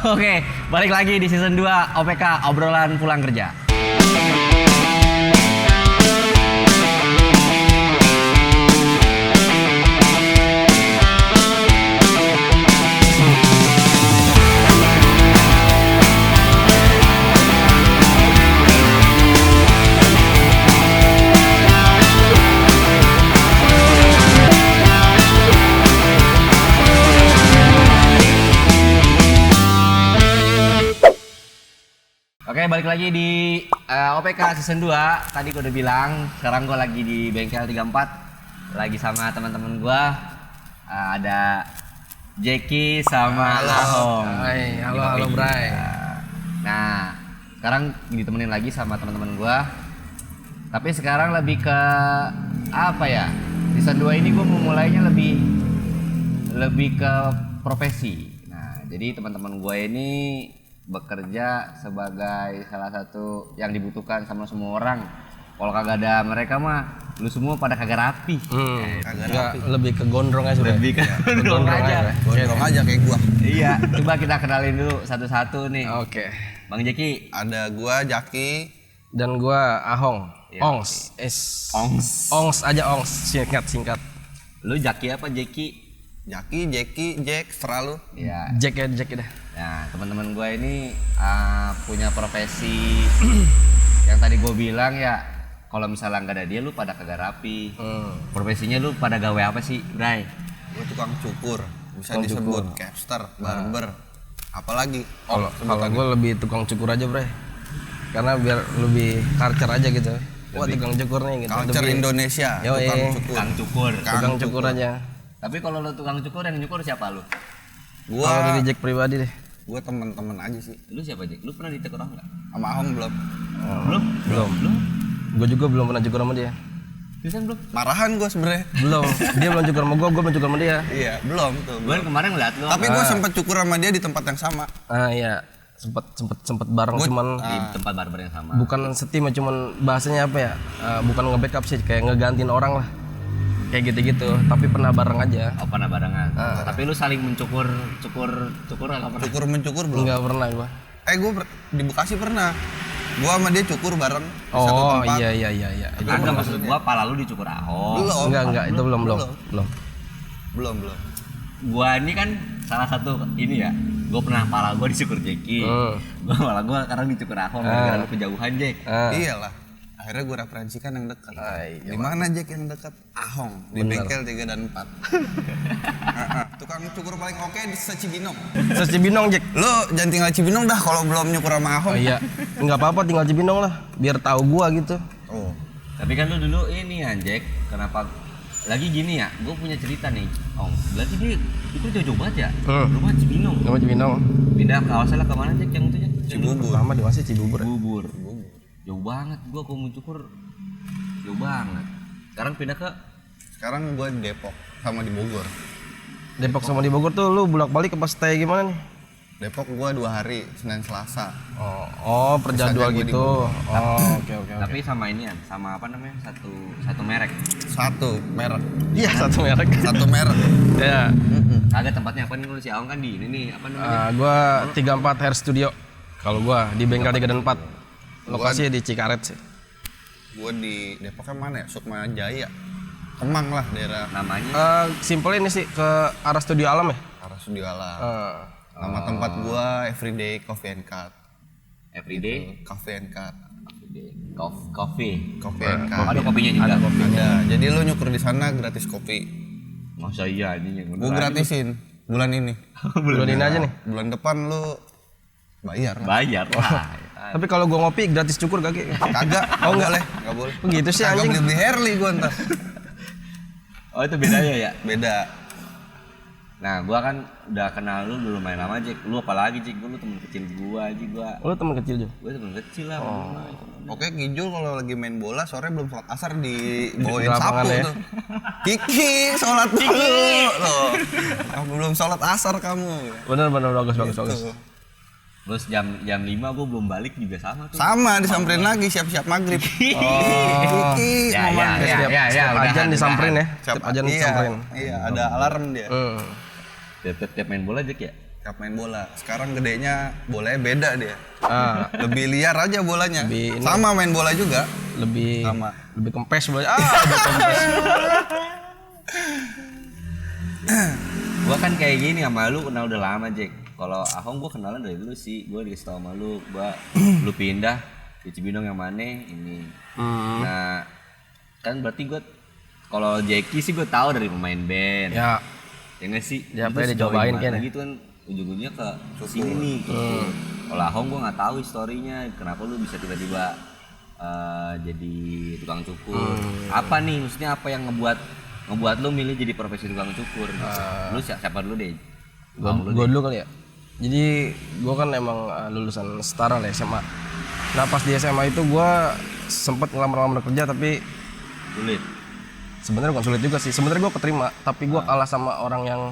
Oke, balik lagi di season 2 OPK, obrolan pulang kerja. Oke, balik lagi di OPK season 2. Tadi gue udah bilang, sekarang gue lagi di bengkel 34. Lagi sama teman-teman gue. Ada Jeki sama Ahong. Hai, halo Bray. Nah, sekarang ditemenin lagi sama teman-teman gue. Tapi sekarang lebih ke apa ya? Season 2 ini gue memulainya lebih ke profesi. Nah, jadi teman-teman gue ini bekerja sebagai salah satu yang dibutuhkan sama semua orang. Kalau kagak ada mereka mah lu semua pada kagak rapi. Kagak rapi. Lebih ke gondrong aja. Lebih ke gondrong aja. Gondrong aja kayak gua. Iya, coba kita kenalin dulu satu-satu nih. Oke. Bang Jeki. Ada gua Jaki Dan gua Ahong. Ya, Ongs. Ongs aja Ongs. Singkat. Lu Jaki apa Jeki? Jeki, Jack, selalu. Ya. Jack dah. Nah, teman-teman gue ini punya profesi yang tadi gue bilang ya, kalau misalnya nggak ada dia lu pada kagak rapi. Profesinya lu pada gawe apa sih, Bray? Gua tukang cukur, bisa Tukang disebut cukur. capster, barber. Apalagi? Kalau sebutannya. gua lebih tukang cukur aja, Bray. Karena biar lebih culture aja gitu. Wah, tukang cukur nih gitu. Culture Lebih- Indonesia, Yo, tukang iya. cukur. Tukang cukur. Tukang cukur aja. Tapi kalau lu tukang cukur, yang nyukur siapa lu? Kalau Gua dari Jack pribadi deh. temen-temen aja sih. Lu siapa, Jek? Lu pernah dicukur orang nggak? Sama Ahong belum. Belum. Gua juga belum pernah cukur sama dia. Bisa belum? Marahan gua sebenernya. Belum. Dia belum cukur sama gua belum cukur sama dia. Iya, belum tuh. Gue kemarin ngeliat lu Tapi gua sempet cukur sama dia di tempat yang sama. Iya. Sempet bareng cuman di tempat barber yang sama. bukan setim, cuman bahasanya apa ya? Bukan nge-backup sih, kayak ngegantiin orang lah. Kayak gitu-gitu, tapi pernah bareng aja. Oh, pernah barengan. Tapi lu saling mencukur nggak pernah? Cukur mencukur belum. Enggak pernah gua. Di Bekasi pernah. Gua sama dia cukur bareng di satu Oh, tempat. iya. Enggak, maksud gua pala lu dicukur Ahong. Belum. Enggak, itu belum. Belum. Gua ini kan salah satu ini ya. Gua pernah pala gua dicukur Jeki. Gua sekarang dicukur Ahong gara-gara lu kejauhan, Jek. Iyalah. Akhirnya gue referensikan yang dekat. Iya, Di mana Jack yang dekat? Ahong di bengkel 3 dan 4. Tukang cukur paling oke di Cibinong. Terus Cibinong, Jack. Lo jangan tinggal Cibinong dah kalau belum nyukur sama Ahong. Oh iya. Enggak apa-apa tinggal Cibinong lah, biar tahu gua gitu. Oh. Tapi kan lu dulu ini ya, Jack. Kenapa lagi gini ya? Gua punya cerita nih. Oh, berarti dia itu jauh-jauh banget ya? Rumah Cibinong. Nama Cibinong. Pindah ke awasannya ke mana, Jack? Yang itu, Jack? Cibubur. Pertama di masih Cibubur. Bubur. Jauh banget gua kalau mau cukur. Jauh banget. Sekarang pindah ke Sekarang gue di Depok sama di Bogor. Depok sama di Bogor tuh lu bolak-balik apa stay gimana nih? Depok gue 2 hari, Senin Selasa. Oh, per jadwal Gua di gitu. Oh, oke. tapi sama ini ya, sama apa namanya? Satu merek. Satu merek. Iya, satu merek. Satu merek. Ya. Kagak tempatnya apa nih lu si Aong kan di ini nih, apa namanya? Gua 34 Hair Studio. Kalau gua di bengkel 3 dan 4. Lokasinya di Cikaret sih. Gue di Depok kan mana ya? Sukma Jaya. Kemang lah daerah Namanya Simple ini sih ke arah Studio Alam ya. arah Studio Alam. Eh, Nama tempat gue Everyday Coffee and Cut. Everyday Coffee and Cut. Coffee. Coffee and Cut. Ada kopinya juga. Ada. Jadi lu nyukur di sana gratis kopi. Masa iya ini yang Gue gratisin bulan ini. bulan ini aja nih. Bulan depan lu bayar lah. Bayar lah. Tapi kalau gua ngopi gratis cukur gak Ki? Kagak. Oh, enggak enggak. boleh. Enggak boleh. Begitu sih Kagak anjing. beli Harley gue ntar. Oh itu bedanya ya. Beda. Nah gua kan udah kenal lu dulu main lama Jack. Lu apalagi Jack? Lu temen kecil gua aja gua. Lu temen kecil juga? Gua temen kecil lah. Oke, Kijul kalau lagi main bola sore belum sholat asar dibawain Di lapangan sapu ya. tuh. Kiki, sholat dulu loh. Kamu belum sholat asar kamu. Bener bagus. Gitu. Terus jam 5 gua belum balik juga sama tuh. Sama disamperin lagi siap-siap maghrib. Kiki, Ya, Mama. ya, ya. Setiap ajan udahan, disamperin ya. Siap Setiap ajan iya, disamperin. iya, ada alarm dia. Tiap main bola Jack ya. tiap main bola. Sekarang gedenya bolanya beda dia. Lebih Lebih liar aja bolanya. Lebih ini. Sama main bola juga. lebih Sama. lebih kempes bola. Udah kempes. Gua kan kayak gini sama lu kenal udah lama, Jack. Kalau Ahong gua kenalan dari dulu sih. Gua dikasih tau sama lu, lu pindah di Cibinong yang mana ini. Nah, kan berarti gua kalau Jackie sih gua tahu dari pemain band. Ya, Ya nggak sih? Ya, Itu apa ya, sejauh dicobain gimana kayaknya. gitu kan ujung-ujungnya ke sini nih gitu. Kalau Ahong gua nggak tahu historinya, kenapa lu bisa tiba-tiba jadi tukang cukur. Apa nih maksudnya, apa yang ngebuat lu milih jadi profesi tukang cukur gitu. Lu siapa dulu deh? gua dulu kali ya. Jadi gua kan emang lulusan setara lah SMA. Nah pas di SMA itu gua sempet ngelamar-lamar kerja tapi Sulit. sebenarnya bukan sulit juga sih. Sebenarnya gua keterima tapi gua kalah sama orang yang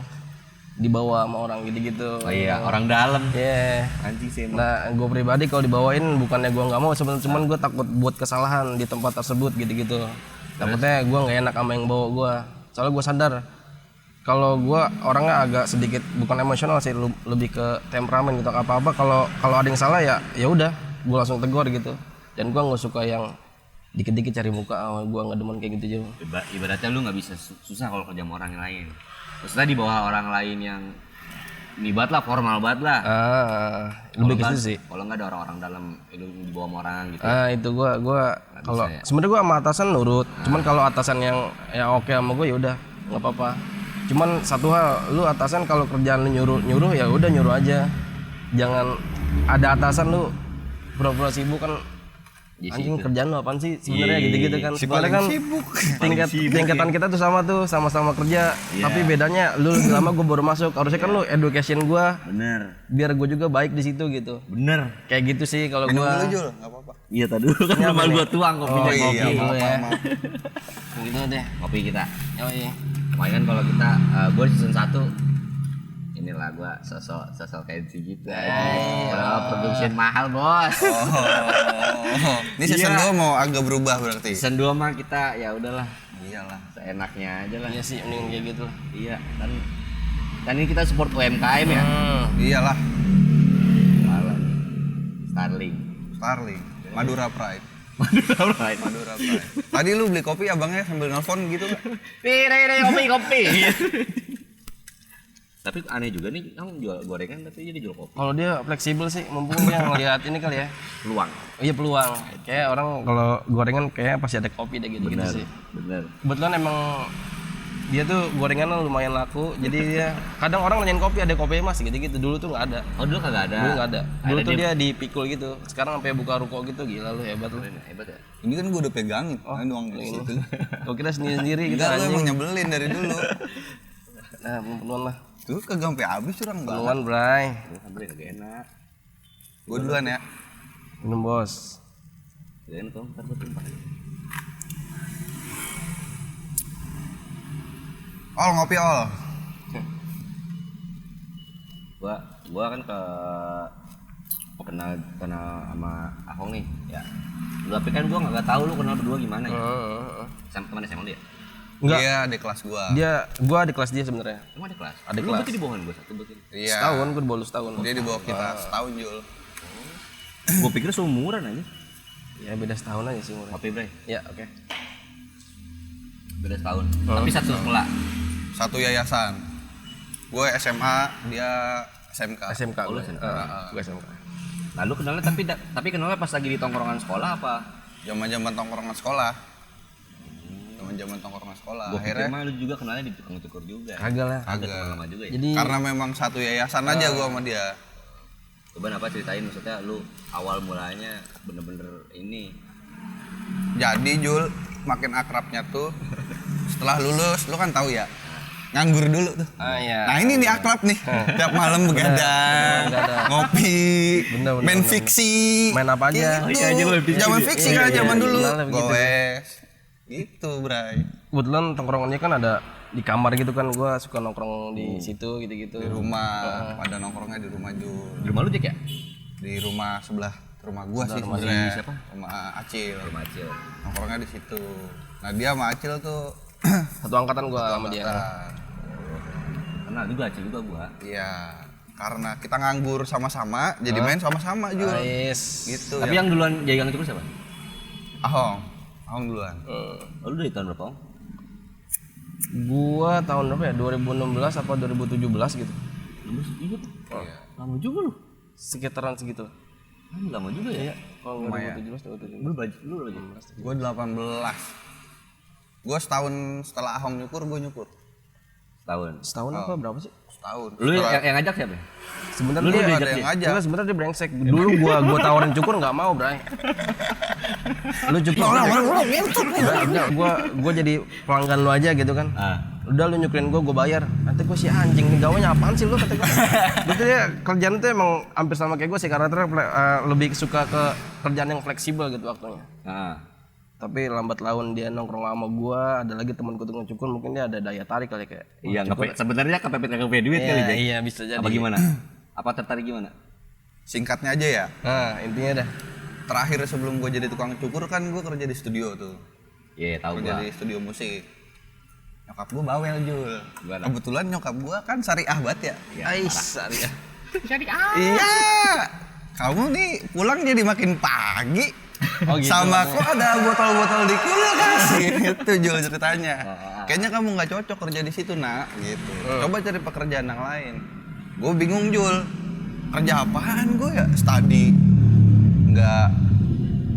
dibawa sama orang gitu-gitu. Oh iya, orang dalam. Iya. Anjing sih emang. Nah, gue pribadi kalau dibawain bukannya gue nggak mau, sebenarnya cuman gue takut buat kesalahan di tempat tersebut gitu-gitu. Takutnya gue nggak enak sama yang bawa gue. Soalnya gue sadar kalau gue orangnya agak sedikit bukan emosional sih, lebih ke temperamen gitu. Apa-apa kalau ada yang salah ya udah, gue langsung tegur gitu. Dan gue nggak suka yang dikit-dikit cari muka. Gue nggak demen kayak gitu juga. Ibaratnya lu nggak bisa susah kalau kerja sama orang yang lain. Maksudnya di bawah orang lain yang ini banget lah, formal banget lah. Lebih ke situ sih. Kalau nggak ada orang-orang dalam, lu di bawah sama orang gitu. Itu gua kalau bisa ya? sebenarnya gua sama atasan nurut. Cuman kalau atasan yang oke sama gua ya udah, nggak apa-apa. Cuman satu hal, lu atasan kalau kerjaan lu nyuruh ya udah nyuruh aja. Jangan ada atasan lu pura-pura sibuk kan. Yes, Anjing itu. kerjaan lu apaan sih sebenarnya gitu-gitu kan. Si Sebenarnya paling kan sibuk. tingkatan kita tuh sama-sama kerja. Tapi bedanya lu lebih lama, gua baru masuk. Harusnya kan lu education gua Bener. biar gua juga baik di situ gitu. Bener. Kayak gitu sih kalau Minum gua. dulu Jul, nggak apa-apa. Iya tadi dulu kan rumah gua tuang kopinya. Oh iya, kopi dulu ya. maaf. Gitu deh. Kopi kita. Yoi. Kemarin kan kalau kita, gua di season 1 inilah gua sosok kayak gitu aja. Production mahal, Bos. Ini season 2 mau agak berubah berarti. Season 2 mah kita ya udahlah, Iyalah. seenaknya aja lah. Iya sih, mending kayak gitu lah. Iya, kan ini kita support UMKM ya. Iyalah. Salah. Starling. Starling, Madura Pride. Alright. Madura Pride. Tadi lu beli kopi abangnya sambil nelfon gitu nggak? Kopi. Tapi aneh juga nih, kamu jual gorengan tapi jadi jual kopi. Kalau dia fleksibel sih, mumpung dia ngeliat ini kali ya. Peluang. Iya peluang. Kayak orang kalau gorengan kayaknya pasti ada kopi deh gitu sih. Bener. Kebetulan emang dia tuh gorengannya lumayan laku, jadi dia kadang orang nanyain kopi, ada kopi mas gitu-gitu. Dulu tuh nggak ada. Oh dulu kagak ada. Dulu nggak ada. Dulu Akhirnya tuh dia dipikul gitu. Sekarang sampai buka ruko gitu, gila lu hebat lu. hebat ya. Ini kan gua udah pegangin, kan doang di situ. Kok kita sendiri-sendiri gitu Enggak, lu anjing. emang nyebelin dari dulu. Nah, peluang lah. Tuh kagak sampai habis curang banget. Peluang, Bray. Lu sampai kagak enak. Gua duluan ya. Minum bos. Kagak enak, ntar gua tumpah. Ol ngopi ol. Gua kan kenal sama Ahong nih, ya. Tapi kan gua nggak tahu lu kenal berdua gimana ya. Sama teman SMA dia. Enggak. Dia di kelas gua. Gua di kelas dia sebenarnya. Emang ada kelas? Ada Lu kelas. berarti di bawah gua satu berarti. Iya. Setahun, gue baru setahun. Dia di bawah kita setahun Jul. Gua pikir seumuran aja. Ya beda setahun aja sih umurnya. Kopi, Bray. Ya oke. Beda setahun. Tapi satu sekolah. Satu yayasan. Gue SMA, dia SMK. SMK Oh, lu gue. SMK. Gue SMK. Lalu kenalnya tapi kenalnya pas lagi di tongkrongan sekolah apa? Zaman-zaman tongkrongan sekolah. Zaman-zaman tongkrongan sekolah. Gua pikir Akhirnya mah lu juga kenalnya di tukang cukur juga. Kagak lah. agak. Lama juga ya. Jadi Karena memang satu yayasan aja gua sama dia. Coba apa ceritain, maksudnya lu awal mulanya bener-bener ini. Jadi Jul makin akrabnya tuh setelah lulus, lu kan tahu ya. Nganggur dulu tuh. iya. Nah ini nih akrab nih. Tiap malam begadang, begadang. ngopi, Bener, main bener. fiksi. Main apa aja. Gitu. Oh iya, aja lu main fiksi Zaman gitu. fiksi Iya, kan iya, zaman iya, dulu. kenalnya begitu. Goes. Gitu, Bray. Kebetulan tongkrongannya kan ada di kamar gitu kan, gue suka nongkrong di situ gitu-gitu. Di rumah, pada nongkrongnya di rumah Jul. Di rumah lu Jack ya? Di rumah sebelah rumah gua sih rumah sebenarnya. siapa? Rumah Acil. Rumah Acil. Nongkrongnya di situ. Nah, dia sama Acil tuh Satu angkatan gue sama dia. angkatan. Kenal juga Acil juga gua. Iya. karena kita nganggur sama-sama jadi main sama-sama Jul. Nice. Gitu. Tapi ya. yang duluan jadi Kang Cukur siapa? Ahong duluan. Lu dari tahun berapa, Om? Gua tahun berapa ya? 2016 apa 2017 gitu. Ingat. Lama juga lu. Sekitaran segitu. Lama juga ya. Kalau Lumayan. 2017 Lu belajar. Gue 18. Gue setahun setelah Ahong nyukur, gue nyukur. Setahun apa berapa sih? Setahun. Lu yang ngajak siapa? Sebenarnya Lu dia diajak ada dia? yang ngajak. Enggak, sebenarnya dia brengsek. Dulu gua tawarin cukur nggak mau, Bray. Lu cukur. Enggak, gua jadi pelanggan lu aja gitu kan. Udah lu nyukurin gua bayar. Nanti gua si anjing nih gawanya apaan sih lu kata gua. Berarti dia kerjaan itu emang hampir sama kayak gua sih karena lebih suka ke kerjaan yang fleksibel gitu waktunya. Tapi lambat laun dia nongkrong sama gua, ada lagi temanku tukang cukur, mungkin dia ada daya tarik kali kayak. Iya, sebenarnya kepepet duit kali Jack. Iya, bisa jadi. Apa gimana? Apa tertarik gimana? Singkatnya aja ya. Nah, intinya dah. Terakhir sebelum gue jadi tukang cukur kan gue kerja di studio tuh. Iya, tahu Kerja gua. di studio musik. Nyokap gue bawel Jul. Gimana? Kebetulan nyokap gue kan syariah banget ya. Syariah. Iya. Kamu nih pulang jadi makin pagi. Oh, gitu. Sama kok ada botol-botol di kulkas gitu Jul ceritanya. Kayaknya kamu nggak cocok kerja di situ nak gitu. Coba cari pekerjaan yang lain. Gue bingung Jul. Kerja apaan gue ya? Study. Nggak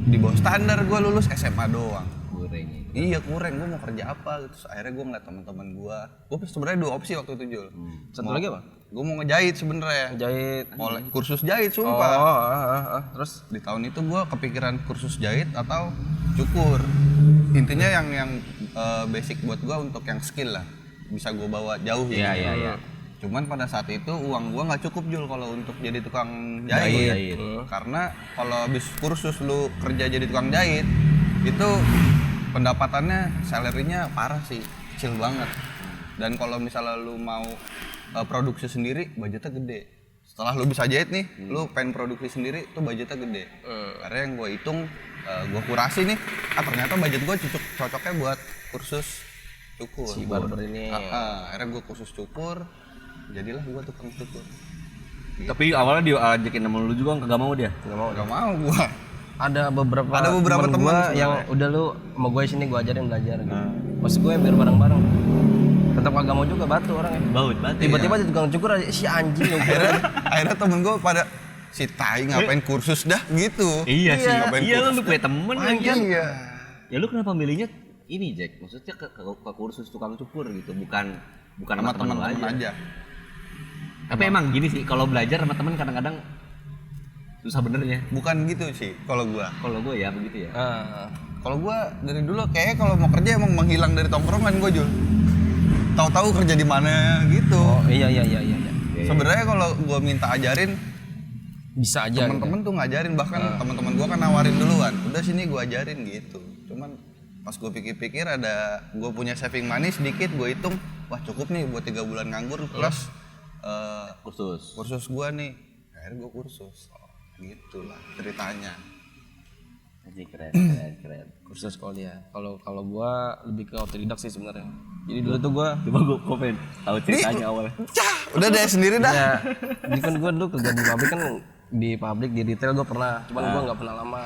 di bawah standar gue lulus SMA doang. Goreng. Iya kurang, gue mau kerja apa gitu. Terus akhirnya gue ngeliat teman-teman gue sebenarnya 2 opsi waktu itu Jul. Satu lagi apa? Gue mau ngejahit sebenarnya. Jahit. Mulai kursus jahit Oh, sumpah. terus Di tahun itu gue kepikiran kursus jahit atau cukur. Intinya yang basic buat gue untuk yang skill lah. Bisa gue bawa jauh ya. Iya. Cuman pada saat itu uang gue nggak cukup Jul kalau untuk jadi tukang jahit. Karena kalau habis kursus lu kerja jadi tukang jahit itu pendapatannya salary-nya parah sih, kecil banget. Dan kalau misalnya lu mau produksi sendiri budgetnya gede. Setelah lu bisa jahit nih, lu pengen produksi sendiri tuh budgetnya gede. Karena yang gue hitung, gue kurasi nih, ternyata budget gue cocoknya buat kursus cukur. si barber ini. Akhirnya gue kursus cukur, jadilah gue tukang cukur. Tapi awalnya diajakin sama lu juga nggak mau dia. Gak mau gue. Ada beberapa teman gua yang udah lu sama gue sini gue ajarin belajar gitu. Maksud gue biar bareng-bareng. Tetap kagak mau juga batu orangnya. Baut. Tiba-tiba jadi tukang cukur aja si anjing nyukur. Akhirnya temen gue pada si tai ngapain kursus dah gitu. Iya sih. ngapain Iya kursus lu punya temen kan. Iya. Ya lu kenapa milihnya ini Jack? Maksudnya ke kursus tukang cukur gitu, bukan sama Sama teman lu teman-teman aja. aja. Tapi emang gini sih, kalau belajar sama temen kadang-kadang susah benernya. Bukan gitu sih kalau gue. Kalau gue ya begitu ya. Kalau gue dari dulu kayaknya kalau mau kerja emang menghilang dari tongkrongan gue Jul. Tahu-tahu kerja di mana gitu. Oh iya. Sebenarnya kalau gue minta ajarin Bisa aja. teman-teman tuh ngajarin, bahkan teman-teman gue kan nawarin duluan. Udah sini gue ajarin gitu. Cuman pas gue pikir-pikir ada gue punya saving money sedikit, gue hitung wah cukup nih buat 3 bulan nganggur plus kursus gue nih. Akhirnya gue kursus. Gitulah ceritanya. Anjing keren. Kursus kalau dia. Kalau gua lebih ke autodidak sih sebenarnya. Jadi dulu tuh gua Coba gue komen tahu ceritanya awalnya. Udah deh sendiri dah. ya, jadi kan gua dulu kerja di pabrik kan di pabrik di retail gua pernah, cuman gua nggak pernah lama.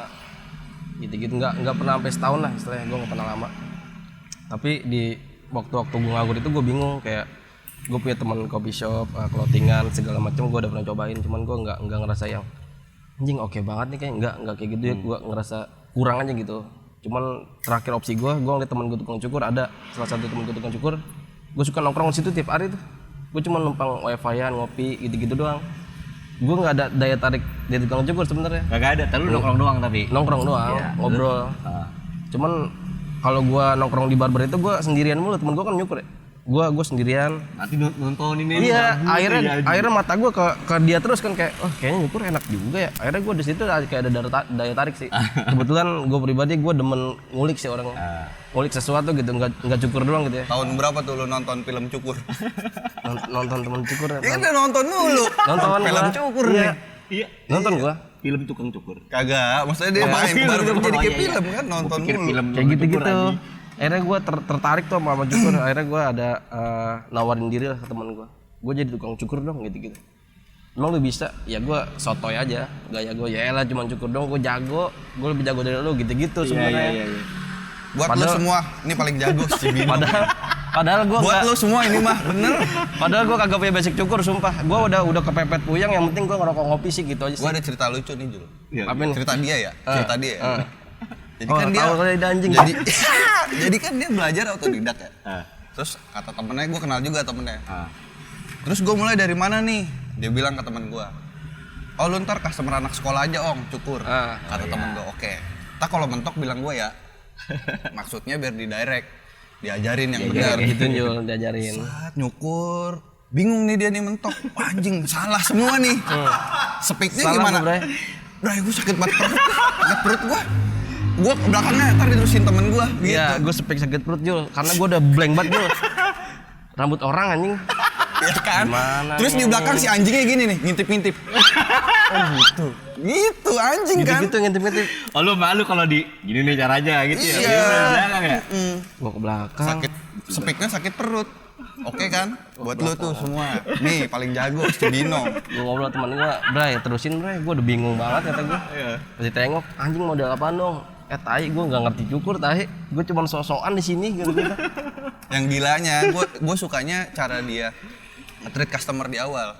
Gitu-gitu nggak pernah sampai setahun lah istilahnya, gua nggak pernah lama. Tapi di waktu-waktu gua nganggur itu gua bingung kayak gua punya teman coffee shop, clothingan segala macam gua udah pernah cobain, cuman gua nggak ngerasa yang anjing oke banget nih kayak nggak kayak gitu ya, gua ngerasa kurang aja gitu. Cuman terakhir opsi gua ngeliat temen gua tukang cukur, ada salah satu temen gua tukang cukur, gua suka nongkrong di situ tiap hari tuh. Gua cuma numpang wifi-an ngopi gitu-gitu doang. Gua nggak ada daya tarik dari tukang cukur sebenarnya. Kagak ada, tapi lu nongkrong doang tapi. Nongkrong doang, ngobrol. Cuman kalau gua nongkrong di barber itu gua sendirian mulu, temen gua kan nyukur ya. Gua sendirian. Nanti nonton ini. Iya, akhirnya mata gue ke dia terus kan kayak, oh kayaknya nyukur enak juga ya. Akhirnya gue di situ kayak ada daya tarik sih. Kebetulan gue pribadi gue demen ngulik sih orangnya. Ngulik sesuatu gitu, nggak cukur doang gitu ya. Tahun berapa tuh lu nonton film cukur? Nonton temen cukur ya. Iya udah nonton dulu. Nonton film gua. cukur Iya. nih. Iya. Nonton gua. Film tukang cukur. Kagak, maksudnya dia main baru jadi kayak film kan nonton Pikir mulu. film Kayak gitu-gitu. Akhirnya gue tertarik tuh sama cukur. Akhirnya gue ada nawarin diri lah ke teman gue. Gue jadi tukang cukur dong gitu-gitu. emang lu bisa, ya gue sotoy aja, gaya gue ya elah cuma cukur dong, gue jago, gue lebih jago dari lu gitu-gitu sebenarnya. Iya. Buat lu semua, ini paling jago si Bino. Padahal gue Buat lu semua ini mah bener. Padahal gue kagak punya basic cukur, sumpah. Gue udah kepepet puyang, yang penting gue ngerokok ngopi sih gitu aja sih. Gue ada cerita lucu nih Jul. Apa nih? Cerita dia ya. Jadi Oh, kan dia tahu kalau dia anjing. jadi kan dia belajar otodidak ya. Terus kata temennya, gue kenal juga temennya. Terus gue mulai dari mana nih? Dia bilang ke temen gue, oh lu ntar customer anak sekolah aja Ong, cukur. Kata temen gue, oke. Tak kalau mentok bilang gue ya. Maksudnya biar di direct, diajarin yang benar. Gitu Jul, diajarin. Saat nyukur, bingung nih dia nih mentok. Wah, anjing salah semua nih. Speaknya Salah gimana? tuh, Bray, gue sakit banget perut. Sakit perut gue. Gue belakangnya ntar diterusin temen gue. Iya, gue sakit perut Jul, karena gue udah blank banget Jul. Rambut orang anjing. Ya kan? Gimana Terus di belakang si anjingnya gini nih, ngintip-ngintip. Oh gitu. Gitu anjing kan? Gitu ngintip-ngintip. Oh lu malu kalau di gini nih caranya gitu ya? Iya. Di belakang ya? Gua ke belakang. Sakit, speaknya sakit perut. Oke kan? Buat lu tuh semua. Nih paling jago si Bino. Gue ngobrol temen gue, Bray terusin Bray, gue udah bingung banget kata gue. Pas tengok, anjing model apaan dong? Tai, gue nggak ngerti cukur tai, gue cuma sok-sokan di sini gitu. Yang gilanya, gue sukanya cara dia nge-treat customer di awal.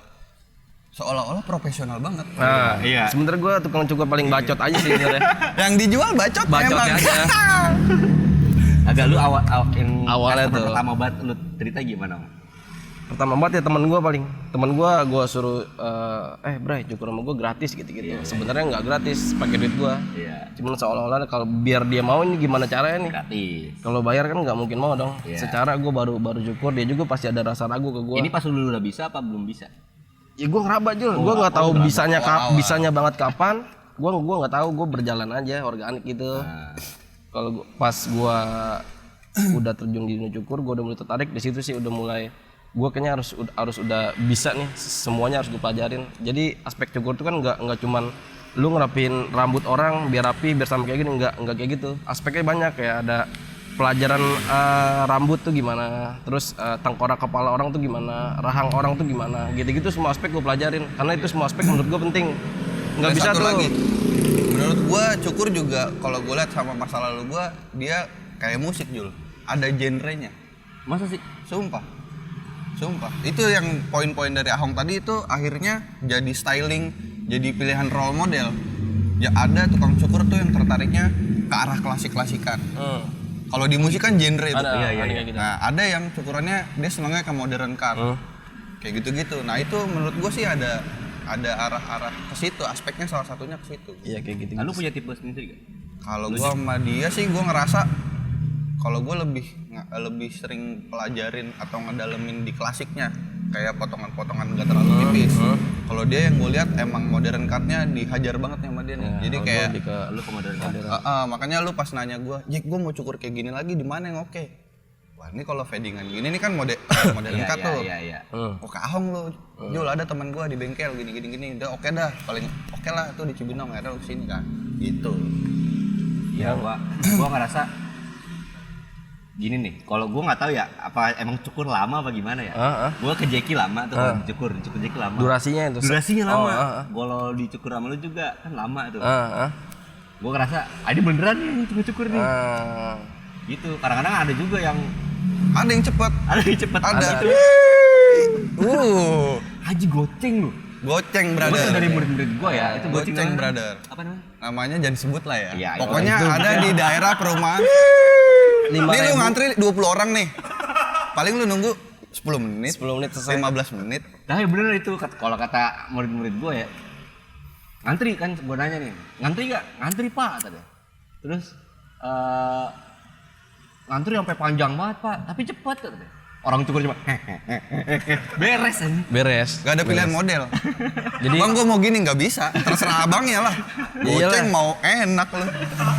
Seolah-olah profesional banget. Nah, Iya. sebenernya gue tukang cukur paling bacot aja sih sebenarnya. Yang dijual bacot Bacotnya emang. aja. Agak lu yang Awalnya customer tuh. pertama banget lu cerita gimana? Pertama banget ya temen gue suruh Bray cukur sama gue gratis gitu-gitu. Sebenarnya nggak gratis, pakai duit gue. Iya. Cuman seolah-olah kalau biar dia mau ini gimana caranya nih? Gratis. Kalau bayar kan nggak mungkin mau dong. Iya. Secara gue baru cukur, dia juga pasti ada rasa ragu ke gue. Ini pas lu udah bisa apa belum bisa? Ya gue ngeraba Jul, gue nggak tahu bisanya banget kapan. Gue nggak tahu, gue berjalan aja organik gitu. Kalau pas gue udah terjun di dunia cukur, gue udah mulai tertarik di situ sih, udah mulai gue kayaknya harus udah bisa nih, semuanya harus gue pelajarin. Jadi aspek cukur itu kan nggak cuman lu ngerapin rambut orang biar rapi biar sama kayak gini, nggak kayak gitu. Aspeknya banyak, kayak ada pelajaran rambut tuh gimana, terus tengkorak kepala orang tuh gimana, rahang orang tuh gimana, gitu-gitu semua aspek gue pelajarin karena itu semua aspek menurut gue penting. Nggak Dan bisa satu tuh. lagi, menurut gua cukur juga kalau gua lihat sama masa lalu gua, dia kayak musik Jul, ada genrenya. Masa sih? Sumpah. Itu yang poin-poin dari Ahong tadi itu akhirnya jadi styling, jadi pilihan role model. Ya ada tukang cukur tuh yang tertariknya ke arah klasik-klasikan. Kalau di musik kan genre itu. Ada kayak gitu. Nah, ada yang cukurannya dia senangnya ke modern cut. Kayak gitu-gitu. Nah, itu menurut gua sih ada arah-arah ke situ, aspeknya salah satunya ke situ. Iya kayak gitu. Lu punya tipe sendiri gak? Kalau gua sama dia sih gua ngerasa kalau gua lebih sering pelajarin atau ngedalemin di klasiknya, kayak potongan-potongan nggak terlalu tipis. Kalau dia yang gue lihat emang modern cut-nya dihajar banget sama dia nih. Jadi kayak Lu ke modern cut. makanya lu pas nanya gua, "Jack, gua mau cukur kayak gini lagi di mana yang oke?" Wah, ini kalau fadingan gini nih kan modern cut tuh. Iya. Oh, ke Ahong lu. Jul, ada teman gua di bengkel gini. Udah oke dah, paling oke lah tuh di Cibinong, akhirnya lu sini kan. Gitu. Ya gua ngerasa gini nih, kalau gua nggak tahu ya apa emang cukur lama apa gimana ya. Gua ke Jeki lama tuh kalau cukur Jeki lama. Durasinya itu. Durasinya lama. Kalau dicukur sama lu juga kan lama tuh. Gua ngerasa ini beneran nih cukur nih. Gitu. Kadang-kadang ada juga yang Ada yang cepet. Ada. Gitu. Haji goceng lu. Goceng, Gua brother. dari murid-murid gua ya, itu goceng Goceng, namanya. brother. Apa namanya? Namanya jangan disebut lah ya. Iya, Pokoknya itu. ada di daerah perumahan. 5.000. Nih lu ngantri 20 orang nih. Paling lu nunggu 10 menit. 10 menit selesai. 15 menit. Tapi bener itu kalau kata murid-murid gua ya. Ngantri kan gua nanya nih. Ngantri enggak? Ngantri, Pak, katanya. Terus ngantri sampai panjang banget, Pak, tapi cepet katanya. Orang cukur cuma beres aja. Beres. Gak ada pilihan model. Jadi Bang, gua mau gini nggak bisa. Terserah abangnya lah. Goceng Iyalah. mau enak lu.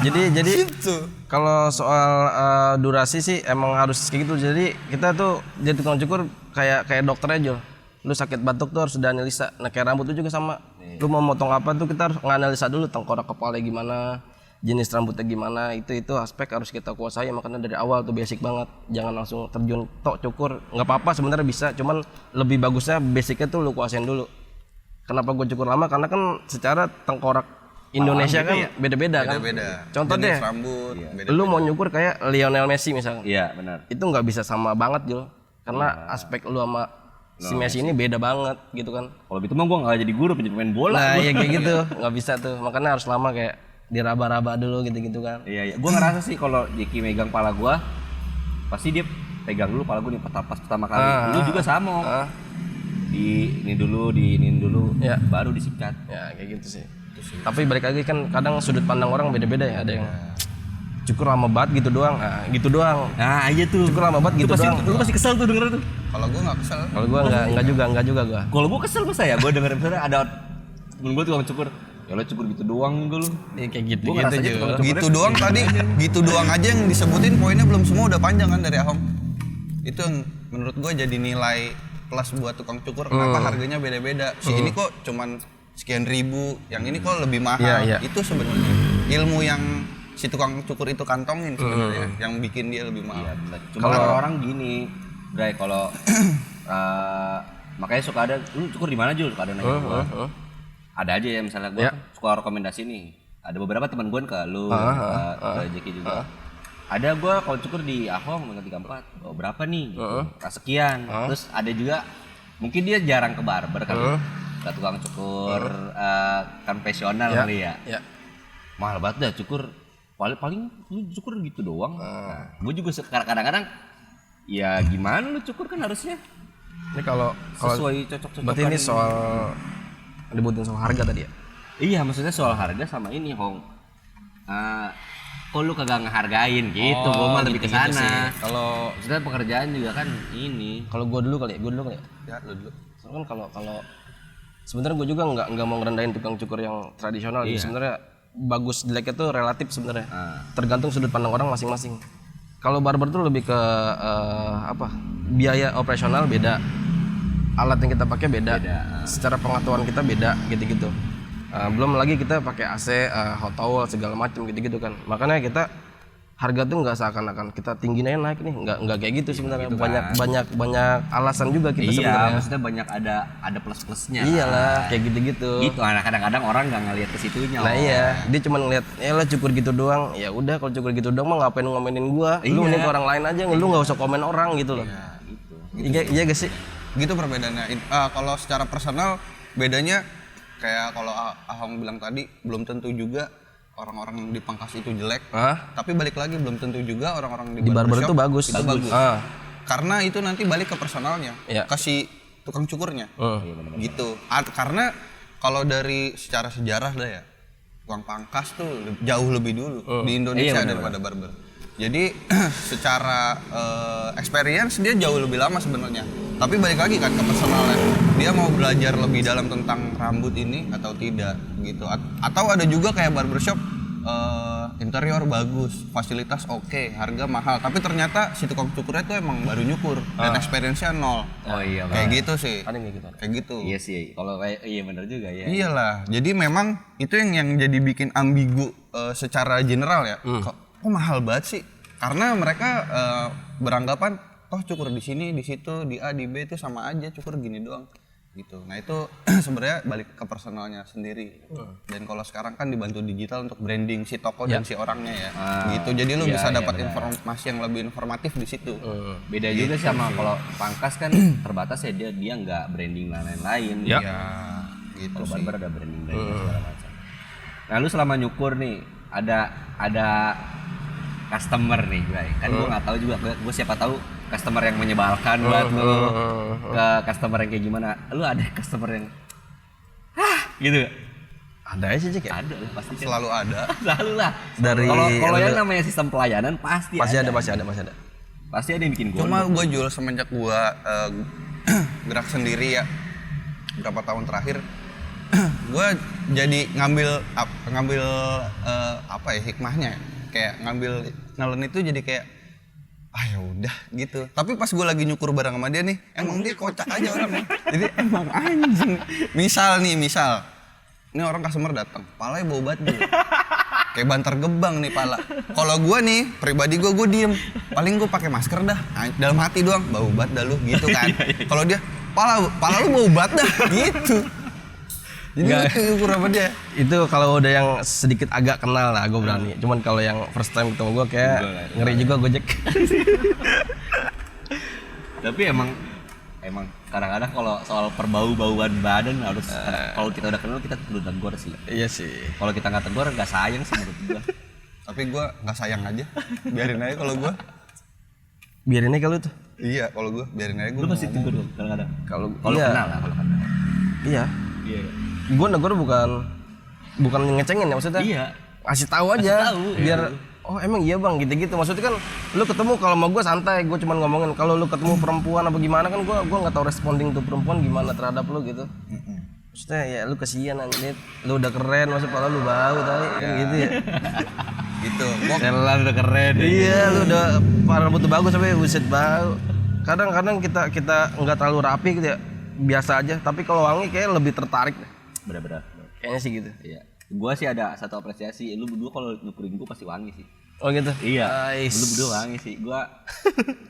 jadi Gitu. kalau soal durasi sih emang harus kayak gitu. Jadi kita tuh jadi tukang cukur kayak dokter aja. Lu sakit batuk tuh harus udah analisa. Nah kayak rambut tuh juga sama. Lu mau motong apa tuh kita harus nganalisa dulu tengkorak kepala gimana, jenis rambutnya gimana, itu aspek harus kita kuasai. Makanya dari awal tuh basic banget, jangan langsung terjun tok cukur. Nggak apa-apa sebenarnya bisa, cuman lebih bagusnya basicnya tuh lu kuasain dulu. Kenapa gue cukur lama? Karena kan secara tengkorak Indonesia kan beda-beda kan. Contoh Jenis deh, rambut, lu mau nyukur kayak Lionel Messi misalnya. Iya, benar. Itu nggak bisa sama banget Jul. Karena aspek lu sama si Messi ini beda banget gitu kan. Kalau gitu mah gua enggak jadi guru, pengen pemain bola. Nah, iya kayak gitu. Nggak bisa tuh. Makanya harus lama kayak diraba-raba dulu gitu-gitu kan. Iya. Gua ngerasa sih kalau Jeki megang pala gua, pasti dia pegang dulu pala gua nih pas pertama kali. Lu juga sama. Ini dulu, Ya. baru disikat. Ya kayak gitu sih. Tapi balik lagi kan kadang sudut pandang orang beda-beda ya. Ada yang cukur lama banget gitu doang. Nah, gitu doang. Nah, iya tuh. Cukur lama banget gitu doang. Lu pasti kesel tuh denger tuh. Kalau gue nggak kesel. Kalau gua enggak juga gua. Kalau gua kesel masa ya, gua denger misalnya ada temen gua tukang cukur. Ya lo cukur gitu doang gua lu. Ya, kayak gitu Gua gitu ngerasanya Jul. tukang cukur Gitu doang tadi, gitu doang aja yang disebutin poinnya belum semua udah panjang kan dari Ahong. Itu yang menurut gue jadi nilai plus buat tukang cukur. Kenapa harganya beda-beda? Si ini kok cuman sekian ribu, yang ini kok lebih mahal. Iya. Itu sebenarnya ilmu yang si tukang cukur itu kantongin sebenarnya, yang bikin dia lebih mahal. Cuma orang-orang gini, Bray, kalau makanya suka ada, lu cukur di mana Jul? Suka ada nanya gua. Ada aja ya misalnya gua suka rekomendasi nih. Ada beberapa teman gua ke lu, ke Jeki juga. Ada gua kalau cukur di Ahong dengan 34. Oh, berapa nih? Gitu. Sekian. Terus ada juga mungkin dia jarang ke barber kali. Ke tukang cukur konvensional kali ya. Ya. Mahal banget dah cukur. Paling lu cukur gitu doang. Nah, gue juga kadang-kadang ya gimana lu cukur kan harusnya Ini kalau sesuai cocok-cocokan. berarti ini soal dibutuhin soal harga tadi ya? Iya, maksudnya soal harga sama ini, Hong. Kok lu kagak ngehargain gitu, gue mah lebih ke sana. Kalau Maksudnya pekerjaan juga kan ini. kalau gue dulu kali ya. Ya, lu dulu. Soalnya kan kalau sebenarnya gue juga nggak mau ngerendahin tukang cukur yang tradisional. Jadi sebenarnya bagus jeleknya tuh relatif sebenarnya. Tergantung sudut pandang orang masing-masing. Kalau barber tuh lebih ke biaya operasional beda, alat yang kita pakai beda. Secara pengetahuan kita beda gitu-gitu. Belum lagi kita pakai AC, hot towel segala macam gitu-gitu kan. Makanya kita harga tuh nggak seakan-akan kita tingginya naik nih, nggak kayak gitu sebenarnya. gitu kan. banyak alasan juga kita sebenarnya. Maksudnya banyak ada plus-plusnya. Iyalah, kayak gitu-gitu. Gitu, kadang-kadang orang nggak ngelihat ke situnya. Nah iya, dia cuma ngeliat, lah cukur gitu doang. Ya udah, kalau cukur gitu doang mah ngapain ngomenin gua? Lu mending ke orang lain aja, lu nggak usah komen orang gitu loh. Iya gak sih? Gitu perbedaannya. Kalau secara personal bedanya kayak kalau Ahong bilang tadi, belum tentu juga orang-orang di pangkas itu jelek. Tapi balik lagi belum tentu juga orang-orang di barber barbershop itu bagus. itu bagus. Karena itu nanti balik ke personalnya, ke si tukang cukurnya. Gitu. Karena kalau dari secara sejarah dah ya, tukang pangkas tuh jauh lebih dulu di Indonesia daripada barber. Jadi secara experience dia jauh lebih lama sebenarnya. Tapi balik lagi kan ke personalnya. Dia mau belajar lebih dalam tentang rambut ini atau tidak gitu. Atau ada juga kayak barbershop interior bagus, fasilitas oke, harga mahal. Tapi ternyata si tukang cukurnya tuh emang baru nyukur dan experience-nya nol. Oh iya. Kayak gitu sih. Kayak gitu. Iya sih. Kalau kayak iya benar juga ya. Iyalah. Jadi memang itu yang jadi bikin ambigu secara general ya. Kok mahal banget sih? Karena mereka beranggapan toh cukur di sini, di situ, di A, di B itu sama aja, cukur gini doang. Gitu. Nah, itu sebenarnya balik ke personalnya sendiri. Dan kalau sekarang kan dibantu digital untuk branding si toko dan si orangnya ya. Gitu. Jadi lu bisa dapat informasi yang lebih informatif di situ. Beda juga sih sama kalau pangkas kan terbatas ya, dia nggak branding dan lain-lain. Iya. Gitu Kalau sih. barber ada branding segala macam. Nah, lu selama nyukur nih ada customer nih, Bray. Kan gua nggak tahu juga, gua siapa tahu customer yang menyebalkan buat lu, ke customer yang kayak gimana. Lu ada customer yang gitu gak? Ada aja sih kayak. Ada lah pasti. Selalu ada. Selalu lah. Dari Kalau yang namanya sistem pelayanan pasti ada. Masih ada. Pasti ada yang bikin gua. Cuma gue jual semenjak gue gerak sendiri ya, berapa tahun terakhir gue jadi ngambil apa ya hikmahnya, kayak ngambil nelen itu jadi kayak ya udah gitu. Tapi pas gue lagi nyukur bareng sama dia nih, emang dia kocak aja orangnya. Jadi emang anjing. Misal ini orang customer datang, palanya bau banget gitu. Kayak bantar gebang nih pala. Kalau gue nih, pribadi gue diem. Paling gue pakai masker dah. Dalam hati doang, bau banget dah lu gitu kan. Kalau dia, pala lu bau banget dah gitu. Jadi lu ukur apa dia? Itu kalau udah yang sedikit agak kenal lah gue berani. Cuman kalau yang first time ketemu gue kayak ngeri juga Gojek. Tapi emang kadang-kadang kalau soal perbau-bauan badan harus kalau kita udah kenal kita kudu tegur sih. Iya sih. Kalau kita nggak tegur nggak sayang sih menurut gua. Tapi gue nggak sayang aja, biarin aja kalau gue. Biarin aja kalau tuh. Iya, kalau gue biarin aja gue. Lu pasti tegur dong kadang-kadang. Kalau Kalau kenal lah, kalau kenal. Iya. Iya. Gue negur bukan ngecengin ya maksudnya. Iya. Kasih tahu aja. tahu, Biar oh emang iya bang gitu-gitu. Maksudnya kan lu ketemu kalau sama gue santai, gue cuma ngomongin. Kalau lu ketemu perempuan apa gimana kan gue nggak tahu responding tuh perempuan gimana terhadap lu gitu. Maksudnya ya lu kesian anjir. Lu udah keren maksudnya padahal lu bau tadi kan gitu ya. Gitu. Gue Selan udah keren. Iya, lu udah rambut tuh bagus tapi buset bau. Kadang-kadang kita nggak terlalu rapi gitu ya. Biasa aja, tapi kalau wangi kayak lebih tertarik deh. Benar-benar. Kayaknya sih gitu. Iya. Gua sih ada satu apresiasi. Lu berdua kalau nyukurin gua pasti wangi sih. Oh gitu. Iya. Ais. Lu berdua wangi sih. Gua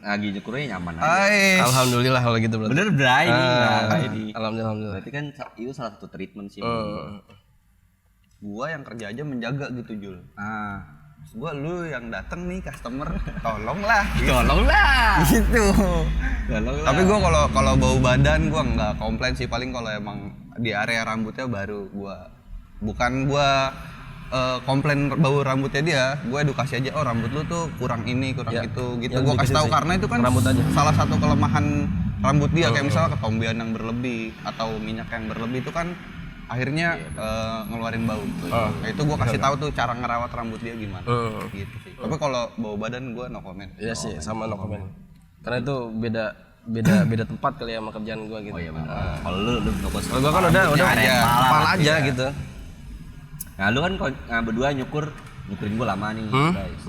lagi nyukurnya nyaman aja. Ais. Alhamdulillah kalau gitu berarti. Bener dry nih. Nah, ini. Alhamdulillah. Berarti kan itu salah satu treatment sih. Gue yang kerja aja menjaga gitu Jul. Nah, gue lu yang dateng nih customer, tolonglah. Tolonglah. Gitu. Tolonglah. Tapi gue kalau bau badan gue nggak komplain sih, paling kalau emang di area rambutnya baru gue bukan gue komplain bau rambutnya dia, gue edukasi aja, oh rambut lu tuh kurang ini kurang Ya, itu gitu. yang Gue kasih dikasih tahu sih. karena itu kan Rambut aja. salah satu kelemahan rambut dia, kayak misalnya ketombean yang berlebih atau minyak yang berlebih itu kan akhirnya ngeluarin bau. Nah, itu gue kasih tahu tuh cara ngerawat rambut dia gimana. Gitu sih. Tapi kalau bau badan gue no comment. Iya sih, sama no comment. Karena itu beda tempat kali ya sama kerjaan gua gitu. Oh iya benar. Kalau lu fokus. Kalau gua kan udah kepala aja gitu. Nah, lu kan berdua nyukurin gua lama nih, guys.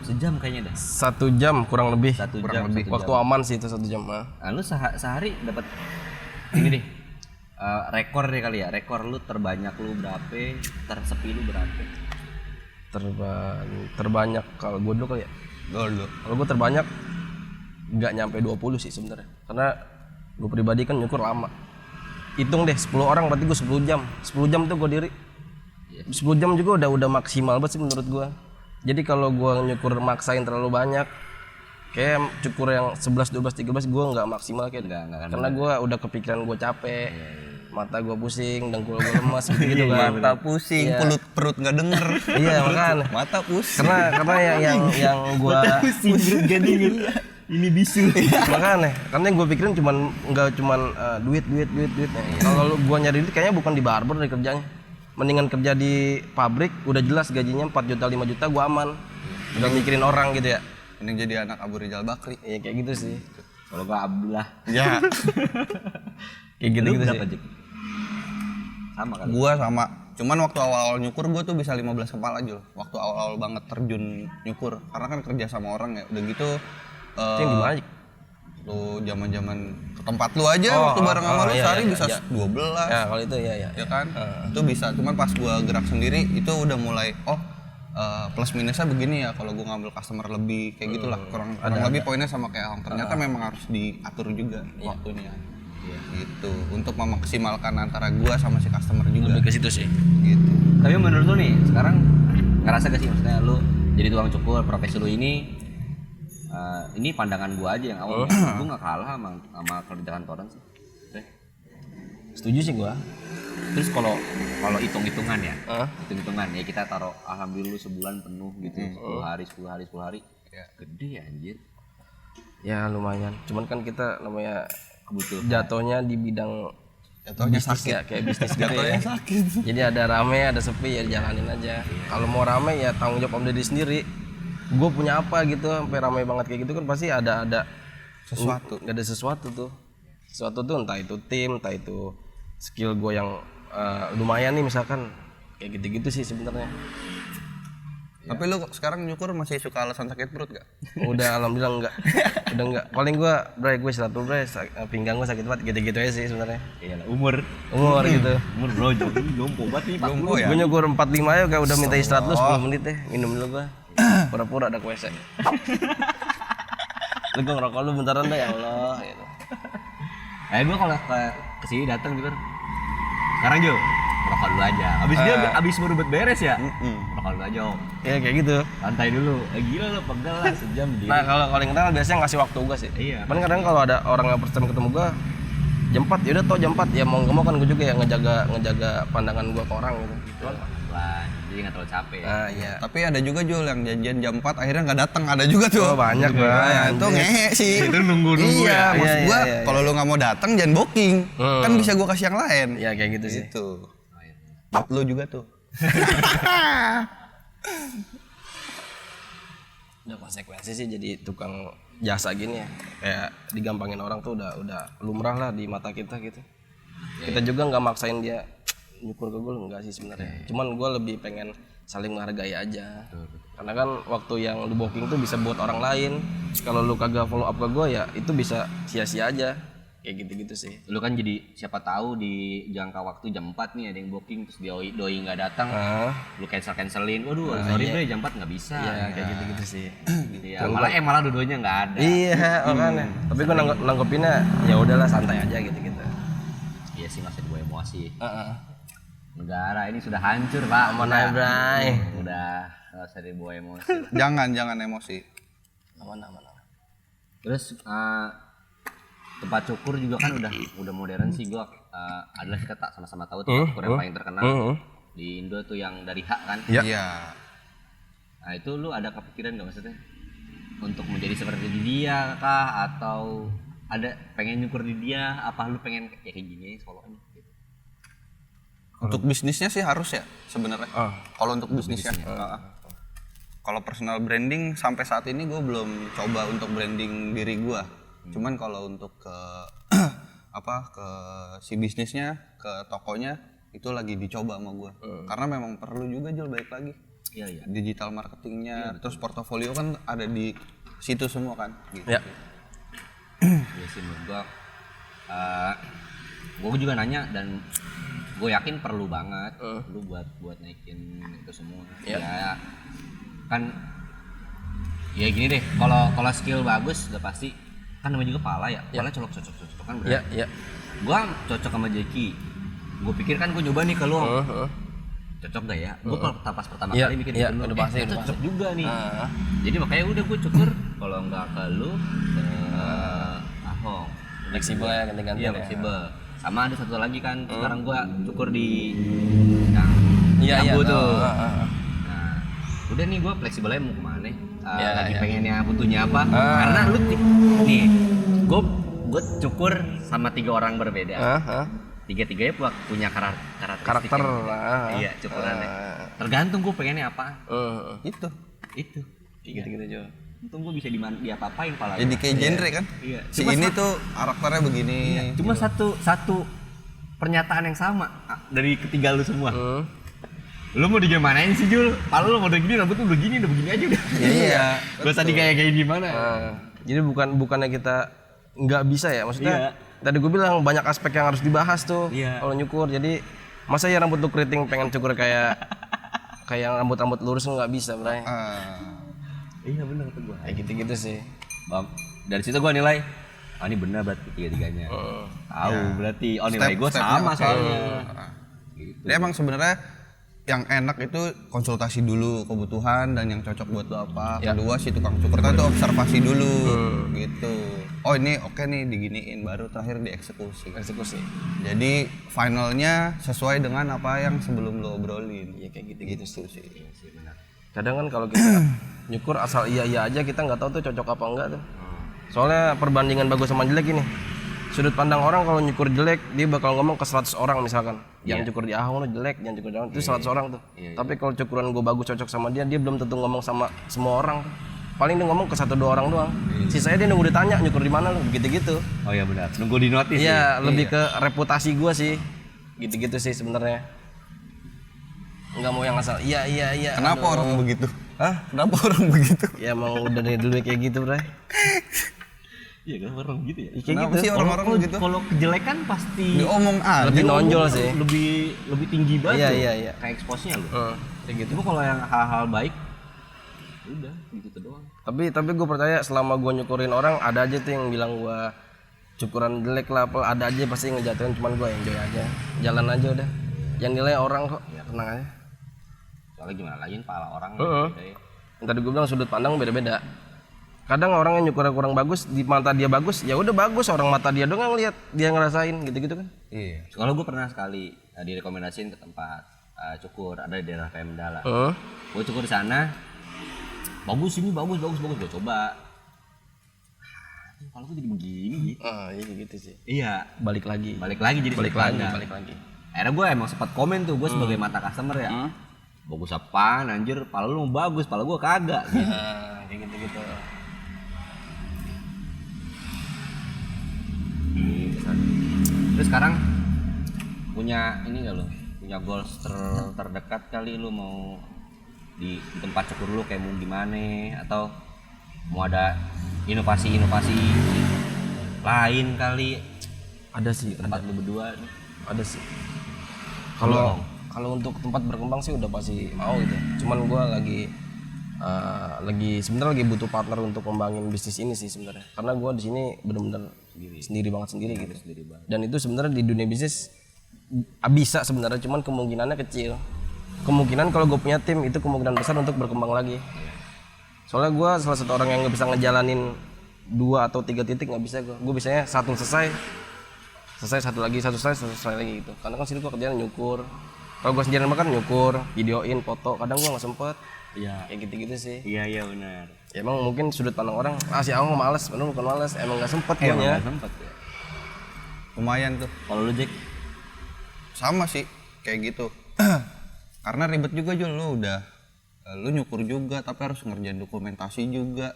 Sejam kayaknya dah. 1 jam kurang lebih. 1 jam. Waktu aman sih itu 1 jam. Nah, lu sehari dapat ini deh. Rekor deh kali ya. Rekor lu terbanyak lu berapa? Tersepi lu berapa? Terbanyak kalau gua dulu kali ya. Dulu. Kalau gua terbanyak nggak nyampe 20 sih sebenarnya. Karena gua pribadi kan nyukur lama. Hitung deh 10 orang berarti gua 10 jam. 10 jam tuh gua diri. 10 jam juga udah maksimal banget sih menurut gua. Jadi kalau gua nyukur maksain terlalu banyak, kayak cukur yang 11, 12, 13 gua nggak maksimal kayak. Enggak. Karena gua udah kepikiran gua capek. Mata gua pusing, dengkul gua lemas gitu kan. Mata pusing, perut nggak denger. Iya makanya. Mata pusing. Karena yang gua Ini bisu. makanya karena yang gue pikirin nggak cuman duit. Kalau gua nyari duit kayaknya bukan di barber deh kerjanya. Mendingan kerja di pabrik, udah jelas gajinya 4 juta 5 juta gua aman. Udah mikirin orang gitu ya. Mending jadi anak Abu Rizal Bakri. Iya kayak gitu sih. Kalau gua Abdullah. Ya. Kayak gitu Lu sih. berapa, Jik? Sama kali. Gua sama. Cuman waktu awal-awal nyukur gua tuh bisa 15 kepala Jul. Waktu awal-awal banget terjun nyukur. Karena kan kerja sama orang ya. Udah gitu Itu yang gimana? Jik? lu zaman-zaman ke tempat lu aja waktu bareng sama lu sehari bisa 12. Ya kalau itu ya. Ya kan? Itu bisa. Cuman pas gua gerak sendiri itu udah mulai plus minusnya begini ya kalau gua ngambil customer lebih kayak gitulah. Kurang lebih poinnya sama kayak Ahong. Ternyata memang harus diatur juga waktunya. Gitu. Untuk memaksimalkan antara gua sama si customer juga. Lebih ke situ sih. Gitu. Tapi menurut lu nih, sekarang ngerasa gak sih maksudnya lu jadi tukang cukur, profesi lu ini pandangan gua aja yang awal gua nggak kalah sama kerja kantoran sih. Setuju sih gua. Terus kalau hitung-hitungan ya, hitung-hitungan ya kita taruh alhamdulillah sebulan penuh gitu, 10 hari, gede anjir. Ya lumayan. Cuman kan kita namanya Kebutuhan. jatuhnya di bidang Jatuhnya bisnis sakit. ya, kayak bisnis gitu Jatuhnya ya. sakit. Jadi ada rame, ada sepi ya jalanin aja. Kalau mau rame ya tanggung jawab om diri sendiri. Gue punya apa gitu sampai rame banget kayak gitu kan pasti ada Sesuatu. Ada sesuatu tuh entah itu tim, entah itu skill gue yang lumayan nih misalkan kayak gitu-gitu sih sebenarnya. Tapi lu sekarang nyukur masih suka alasan sakit perut gak? Udah alhamdulillah udah enggak. Paling gue istirahat dulu pinggang gue sakit banget gitu-gitu aja sih sebenarnya. Iyalah umur gitu. Umur bro jompo banget nih 40. Jompo ya? Gue nyukur 45 aja kayak udah minta istirahat dulu 10 menit deh, minum dulu gue. Pura-pura ada WC. Lu gue ngerokok lu bentaran dah ya Allah gitu. Gue kalau ke sini datang gitu. Sekarang Jo, rokok dulu aja. Abis baru beres ya. Rokok dulu aja. Om. Ya kayak gitu. Santai dulu. Gila lo pegal lah sejam diri. Nah kalau yang kenal biasanya ngasih waktu gue sih. Iya. Cuman kadang kalau ada orang yang first time ketemu gue jam 4, ya udah tau jam 4 ya mau nggak mau kan gue juga ya ngejaga pandangan gue ke orang gitu. Pelan, jadi nggak terlalu capek. Nah iya. Tapi ada juga Jul yang janjian jam 4 akhirnya nggak datang, ada juga tuh. Oh banyak Nah, banget. itu ngehe sih. Itu nunggu Iya, ya. maksud Iya, gua iya, kalau lu nggak mau datang jangan booking. Kan bisa gua kasih yang lain. Ya kayak gitu sih. Gitu. Buat lu juga tuh. Udah konsekuensi sih jadi tukang jasa gini ya. Kayak digampangin orang tuh udah lumrah lah di mata kita gitu. Kita juga nggak maksain dia nyukur ke gue, enggak sih sebenarnya. Cuman gue lebih pengen saling menghargai aja. Karena kan waktu yang lu booking tuh bisa buat orang lain. Kalau lu kagak follow up ke gue ya itu bisa sia-sia aja. Kayak gitu-gitu sih. Lu kan jadi siapa tahu di jangka waktu jam 4 nih ada yang booking terus doi nggak datang. Lu cancelin. Waduh, sorry bre jam 4 nggak bisa. Iya, kayak gitu-gitu sih. Iya, malah dua-duanya nggak ada. Iya, makanya. Tapi gue nanggepinnya ya udahlah santai aja gitu-gitu. Iya sih masih gue emosi. Negara ini sudah hancur, Pak. Aman aja, Bray. Udah nggak usah dibawa emosi. Jangan emosi. Aman. Terus tempat cukur juga kan udah modern sih. Gua adalah kita tak sama-sama tahu tempat cukur yang paling terkenal di Indo tuh yang dari Hak kan. Iya. Nah itu lu ada kepikiran nggak maksudnya untuk menjadi seperti dia kah, atau ada pengen nyukur di dia, apa lu pengen kayak gini soloan gitu? Untuk bisnisnya sih harus ya sebenarnya. Kalau untuk bisnisnya. Kalau personal branding sampai saat ini gue belum coba untuk branding diri gue. Cuman kalau untuk ke ke si bisnisnya, ke tokonya itu lagi dicoba sama gue. Karena memang perlu juga Jul balik lagi. Iya. Digital marketingnya, terus portofolio kan ada di situ semua kan. Gitu. Ya. Iya sih menurut gue juga nanya dan gue yakin perlu banget lu buat naikin itu semua. Ya kan ya gini deh, kalau skill bagus udah pasti kan namanya juga pala ya. Pala cocok kan berarti. Iya. Gue cocok sama Jeki. Gue pikir kan gue nyoba nih ke lu. Cocok gak ya? Gue pas pertama kali bikin itu udah pasti cocok juga nih. Jadi makanya udah gue cukur kalau nggak ke lu ke Ahong. Fleksibel ya, ganti-ganti. Iya, fleksibel. Sama ada satu lagi kan, sekarang gua cukur di Jambu tuh. Nah, udah nih gua fleksibel aja mau kemana? Lagi pengennya butuhnya apa? Karena lu nih, gua cukur sama 3 orang berbeda. Tiga-tiganya punya karakter lah. Iya, cukurannya. Tergantung gua pengennya apa. Itu. Gitu-gitu Jo. Untung gue bisa diapa-apain pala. Jadi kayak genre kan? Iya. Si ini tuh karakternya begini. Iya. Cuma satu pernyataan yang sama dari ketiga lu semua. Lu mau digimanain sih Jul? Pala lu mau udah gini, rambut lu udah begini aja udah. Iya. Gak usah kayak gimana. Jadi bukannya kita nggak bisa ya, maksudnya tadi gue bilang banyak aspek yang harus dibahas tuh kalau nyukur. Jadi masa ya rambut lu keriting pengen cukur kayak rambut lurus nggak bisa, Bray. Iya benar kata gue. Kayak gitu-gitu sih. Bang, dari situ gue nilai, ini benar berarti tiga-tiganya. Tahu berarti, nilai gue sama soalnya. Gitu. Dia emang sebenarnya yang enak itu konsultasi dulu kebutuhan dan yang cocok buat lo apa. Kedua si tukang cukur itu observasi dulu, gitu. Oh ini oke nih diginiin, baru terakhir dieksekusi. Jadi finalnya sesuai dengan apa yang sebelum lo obrolin. Iya kayak gitu-gitu sih. Iya sih benar. Kadang kan kalau kita nyukur asal iya aja kita nggak tahu tuh cocok apa enggak tuh. Soalnya perbandingan bagus sama jelek ini. Sudut pandang orang kalau nyukur jelek dia bakal ngomong ke 100 orang misalkan. Yang cukur di Ahong lo jelek, yang cukur di Ahong itu 100 orang tuh. Tapi kalau cukuran gue bagus cocok sama dia belum tentu ngomong sama semua orang. Paling dia ngomong ke 1-2 orang doang. Sisanya dia nunggu ditanya nyukur di mana lo, gitu-gitu. Oh iya benar, nunggu di notis. Iya, lebih ke reputasi gue sih. Gitu-gitu sih sebenarnya. Nggak mau yang asal iya. Kenapa orang begitu? Hah? Kenapa orang begitu? Ya emang udah dari dulu kayak gitu, Bray. Iya kan orang gitu ya. Kenapa sih orang-orang begitu? Kalau kejelekan pasti diomong aja. Lebih nonjol sih. Lebih tinggi banget. Iya. Kayak expose-nya lu. Kayak gitu. Cuma kalau yang hal-hal baik udah gitu doang. Tapi gue percaya selama gue nyukurin orang ada aja tuh yang bilang gue cukuran jelek lah, ada aja pasti ngejatuhin, cuman gue enjoy aja. Jalan aja udah. yang nilai orang kok. Tenang aja. Soalnya gimana lagi pala orang Heeh. beda ya. Tadi gue bilang sudut pandang beda-beda. Kadang orang yang nyukur kurang bagus di mata dia bagus, ya udah bagus, orang mata dia doang yang lihat, dia ngerasain gitu-gitu kan. Iya. Kalau gue pernah sekali direkomendasiin ke tempat cukur ada di daerah Pemda lah. Gue cukur di sana, bagus ini bagus gue coba. Kalau gue jadi begini. Iya gitu sih. Iya. Balik lagi Jadi balik sederhana. lagi. Akhirnya gue emang sempat komen tuh gue sebagai mata customer ya. Bagus apaan anjir, pala lu bagus, pala gue kagak. Gitu. Kayak gitu-gitu. Terus sekarang punya ini nggak lo? Punya goals terdekat kali lu mau di tempat cukur lu kayak mau gimana atau mau ada inovasi lain kali Ada sih, di tempat lu berdua? ada sih. Kalau untuk tempat berkembang sih udah pasti mau gitu. Cuman gua lagi sebenarnya lagi butuh partner untuk kembangin bisnis ini sih sebenarnya. Karena gua di sini benar-benar sendiri banget gitu. Dan itu sebenarnya di dunia bisnis bisa sebenarnya, cuman kemungkinannya kecil. Kemungkinan kalau gue punya tim itu kemungkinan besar untuk berkembang lagi. Soalnya gue salah satu orang yang nggak bisa ngejalanin 2 atau 3 titik, nggak bisa gue. Gue biasanya satu selesai satu lagi, satu selesai lagi gitu. Karena kan sini gue kerjaan nyukur. Kalau gue sendirian makan nyukur, videoin, foto. Kadang gue nggak sempet. Iya. Kayak gitu-gitu sih. Iya benar. Ya, emang mungkin sudut pandang orang, si Aung males, padahal bukan males, emang nggak sempet Emang guanya. nggak sempet ya. Lumayan tuh. Kalau lu Jack? Sama sih kayak gitu. Karena ribet juga Jul, lu nyukur juga tapi harus ngerjain dokumentasi juga.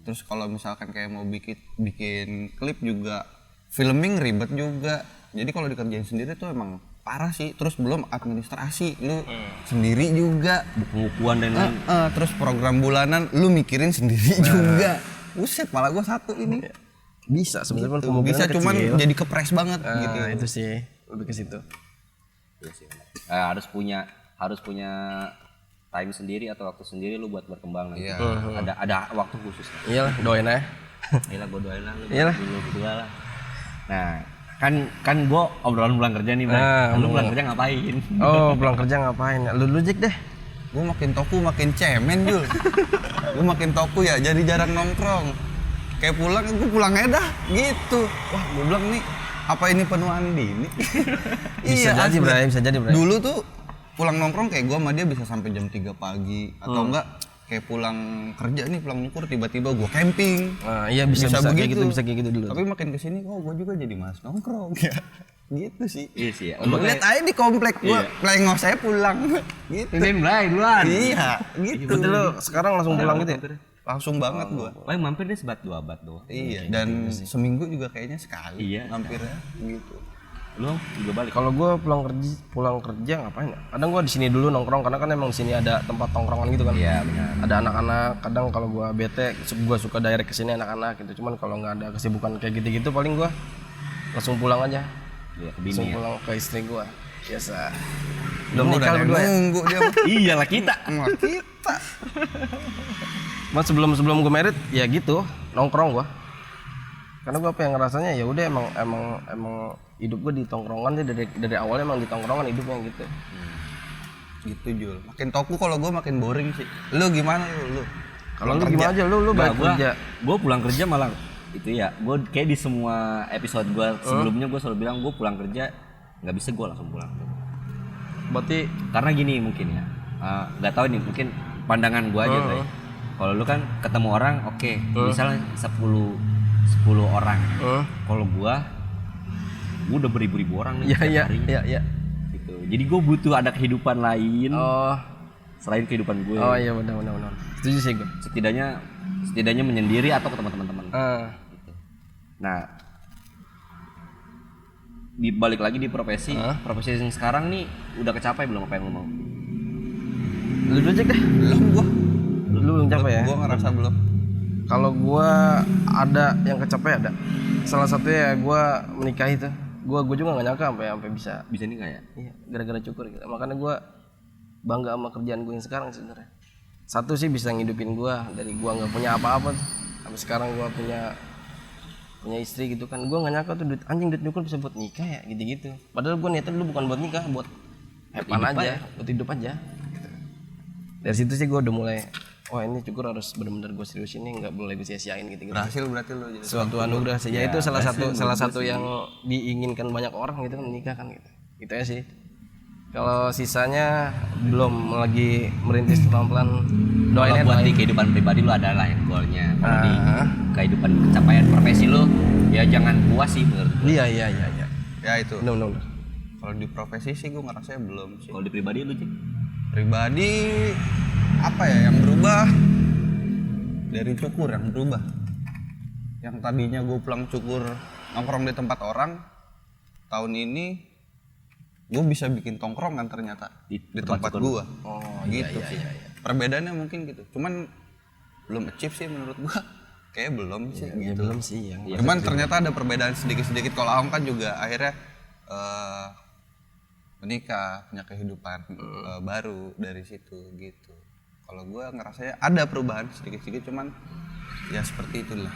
Terus kalau misalkan kayak mau bikin klip juga, filming ribet juga. Jadi kalau dikerjain sendiri tuh emang parah sih. Terus belum administrasi lu sendiri juga, Buku-bukuan dan lain. terus program bulanan lu mikirin sendiri juga. Buset, malah gua satu ini. Bisa sebenarnya Tuh, kemungkinan bisa kecil. cuman jadi kepres banget gitu. Itu sih lebih ke situ. Iya sih, benar. Harus punya time sendiri atau waktu sendiri lu buat berkembang nanti. Iya. Ada waktu khusus. Iyalah, doain aja. Iyalah gue doain lah lu. Iyalah. Dulu berdua lah. Nah, kan gua obrolan pulang kerja nih, Bang. Lu pulang kerja ngapain? Oh, pulang kerja ngapain? Lu Jack deh. Gue makin toku makin cemen Jul. Gue makin toku ya jadi jarang nongkrong. Kayak gue pulang aja dah gitu. Wah gue bilang nih apa ini penuaan dini. Bisa jadi, asli. Bray, bisa jadi, Bray. Dulu tuh pulang nongkrong kayak gue sama dia bisa sampai jam 3 pagi atau enggak kayak pulang kerja nih pulang nyukur tiba-tiba gue camping. Nah, iya bisa kayak gitu, bisa kayak gitu dulu. Tapi makin kesini kok gue juga jadi malas nongkrong ya. Gitu sih. Iya sih ya. Lu lihat aja di komplek gue, plengos saya pulang gitu. Ini mulai duluan. Iya, gitu. Berarti lu sekarang langsung pulang gitu ya? Langsung banget gua. Paling mampir deh sebat 2 abad doang. Iya, dan seminggu juga kayaknya sekali. Iya. Mampirnya gitu. Lu juga balik. Kalau gue pulang kerja ngapain ya? Kadang gue di sini dulu nongkrong karena kan emang di sini ada tempat tongkrongan gitu kan. Iya, benar. Ada anak-anak. Kadang kalau gue bete, gue suka direct ke sini anak-anak gitu. Cuman kalau nggak ada kesibukan kayak gitu-gitu, paling gue langsung pulang aja. Iya, ke Langsung bini ya. pulang ke istri gue. Biasa. Belum nikah berdua ya? nunggu dia. Iyalah kita. Sama kita. Mas sebelum gue married ya gitu nongkrong gue. Karena gue pengen ngerasanya ya udah emang hidup gue di tongkrongan deh dari awalnya emang di tongkrongan hidupnya gitu. Gitu Jul. Makin toku kalau gue makin boring sih. Lu gimana lu? Kalau lu gimana aja lu balik kerja. Gue pulang kerja malah itu ya. Gue kayak di semua episode gue sebelumnya gue selalu bilang gue pulang kerja nggak bisa gue langsung pulang. Berarti Karena gini mungkin ya. Nggak tahu nih mungkin pandangan gue aja Bray. Kalau lu kan ketemu orang oke, misalnya 10 orang. Kalau gua udah beribu-ribu orang nih setiap hari. Iya. Gitu. Jadi gue butuh ada kehidupan lain Oh selain kehidupan gue. iya benar. Setuju sih gue. Setidaknya menyendiri atau ketemu teman-teman. Gitu. Nah, dibalik lagi di profesi yang sekarang nih udah kecapai belum apa yang lo mau? Lu dulu Jack deh. Belum gua. Lu belum capek ya? Gua ngerasa belum. Kalau gua ada yang kecapai ada. Salah satunya ya gua menikahi tuh. Gua juga nggak nyangka sampai bisa Bisa nikah ya? iya, gara-gara cukur gitu. Makanya gua bangga sama kerjaan gue yang sekarang sebenarnya. Satu sih bisa ngidupin gua dari gua nggak punya apa-apa tuh. Sampai sekarang gua punya istri gitu kan. Gua nggak nyangka tuh duit nyukur bisa buat nikah ya gitu-gitu. Padahal gua niatnya dulu bukan buat nikah, buat Epan aja, buat hidup aja. Dari situ sih gue udah mulai, wah ini cukur harus benar-benar gue serius ini, nggak boleh gue sia-siain gitu. Berhasil berarti lo jadi Suatu anugerah sih. Ya itu salah satu yang diinginkan banyak orang gitu kan, menikah kan gitu. Gitu ya sih. Kalau sisanya belum, lagi merintis pelan-pelan. Doain Kalau buat di kehidupan pribadi lu adalah yang goalnya. Kalau di kehidupan pencapaian profesi lu, ya jangan puas sih menurut gue. Iya. ya itu. Benar. Kalau di profesi sih gue ngerasa belum sih. Kalau di pribadi lu, Cik? Pribadi apa ya yang berubah, dari cukur yang berubah. Yang tadinya gue pulang cukur nongkrong di tempat orang, tahun ini gue bisa bikin tongkrongan ternyata di tempat gue. Oh Gitu sih. Perbedaannya mungkin gitu, cuman belum achieve sih menurut gue. Kayaknya belum sih Ya gitu. belum sih yang. Cuman ternyata ada perbedaan sedikit-sedikit. Kalau Aong kan juga akhirnya menikah, punya kehidupan baru dari situ gitu. Kalau gue ngerasanya ada perubahan sedikit-sedikit, cuman ya seperti itulah.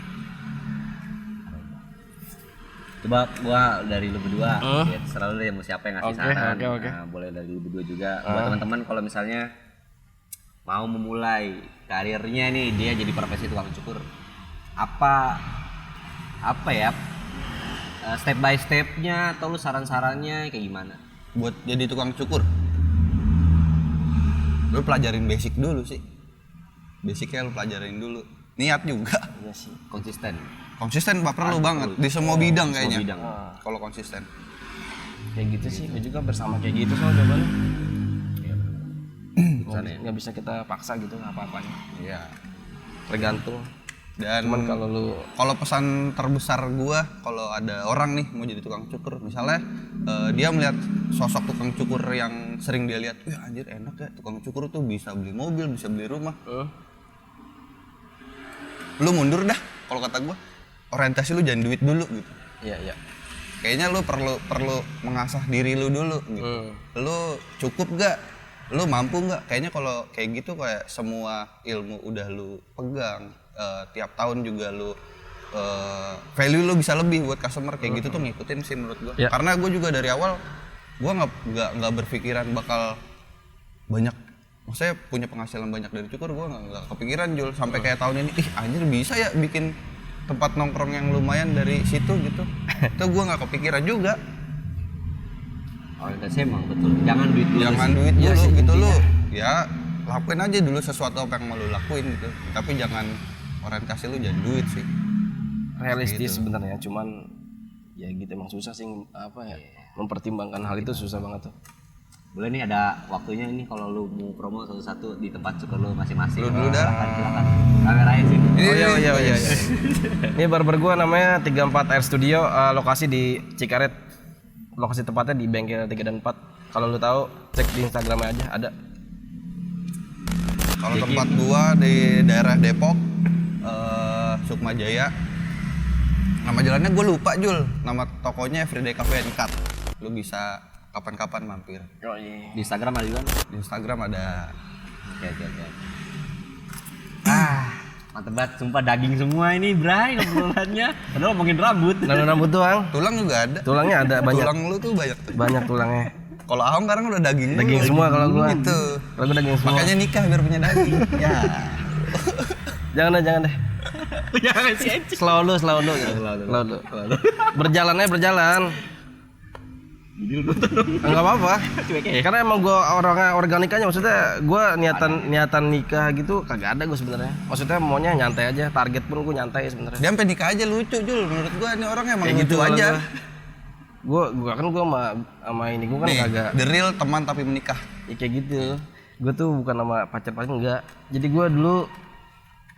Coba gua dari lu berdua, ya terserah lu deh mau siapa yang ngasih saran. Oke. Nah, boleh dari lu berdua juga. Buat teman-teman kalau misalnya mau memulai karirnya nih, dia jadi profesi tukang cukur. Apa ya? Step by stepnya atau lu saran-sarannya kayak gimana? Buat jadi tukang cukur, lu pelajarin basic dulu sih. Basicnya lu pelajarin dulu. Niat juga. Iya sih. Konsisten perlu banget di semua bidang kayaknya. bidang. Kalau konsisten. Kayak gitu sih, gue juga bersama kayak gitu soal jawabannya. Nggak bisa kita paksa gitu apa-apanya. Iya. Tergantung. Dan Cuman kalau pesan terbesar gua, kalau ada orang nih mau jadi tukang cukur, misalnya dia melihat sosok tukang cukur yang sering dia lihat, wah anjir enak ya tukang cukur tuh, bisa beli mobil, bisa beli rumah. Lu mundur dah, kalau kata gua. Orientasi lu jangan duit dulu gitu. Iya. Kayaknya lu perlu mengasah diri lu dulu gitu. Lu cukup gak? Lu mampu gak? Kayaknya kalau kayak gitu kayak semua ilmu udah lu pegang, tiap tahun juga lu value lu bisa lebih buat customer, kayak gitu tuh ngikutin sih menurut gua. Ya. Karena gua juga dari awal gua nggak berpikiran bakal banyak, maksudnya punya penghasilan banyak dari cukur. Gua nggak kepikiran Jul sampai kayak tahun ini, anjir bisa ya bikin tempat nongkrong yang lumayan dari situ gitu. Itu gua nggak kepikiran juga. Orientasi emang betul. Jangan duit dulu. Jangan duit dulu gitu lu. Ya lakuin aja dulu sesuatu apa yang mau lu lakuin gitu. Tapi jangan orientasi lu jangan duit sih. realistis sebenarnya, cuman ya gitu emang susah sih mempertimbangkan hal itu, susah banget tuh. Boleh nih ada waktunya ini kalau lu mau promo satu-satu di tempat cukur lu masing-masing. Lu dulu dah. Silakan. Kameranya sih. Oh iya. Ini barber gua namanya 34 Air Studio, lokasi di Cikaret. Lokasi tepatnya di bengkel 3 dan 4. Kalau lu tahu cek di Instagramnya aja ada. Kalau tempat gua di daerah Depok, Sukma Jaya. Nama jalannya gue lupa Jul. Nama tokonya Everyday Cafe and Cut. Lu bisa kapan-kapan mampir. Di Instagram ada juga. Di Instagram ada. Oke. Mantep banget, sumpah daging semua ini Bray ngobrolannya. Padahal ngomongin rambut. Rambut doang. Tulang juga ada. Tulangnya ada banyak. Tulang lu tuh banyak. Banyak tulangnya. Kalau Ahong sekarang udah daging. Daging semua kalau gua. Itu. Kalau gua daging semua. Makanya nikah biar punya daging. Ya. Jangan deh. Jangan sih. Slow lu. Berjalan. Enggak apa-apa. Karena emang gua orangnya organik aja, maksudnya gua niatan nikah gitu kagak ada gua sebenarnya. Maksudnya maunya nyantai aja, target pun gua nyantai sebenarnya. Dia sampai nikah aja lucu Jul. Menurut gua ini orang emang Kayak lucu gitu aja. Gua sama ini gua kan Nih, kagak the real teman tapi menikah. ya kayak gitu. Gua tuh bukan sama pacar enggak. Jadi gua dulu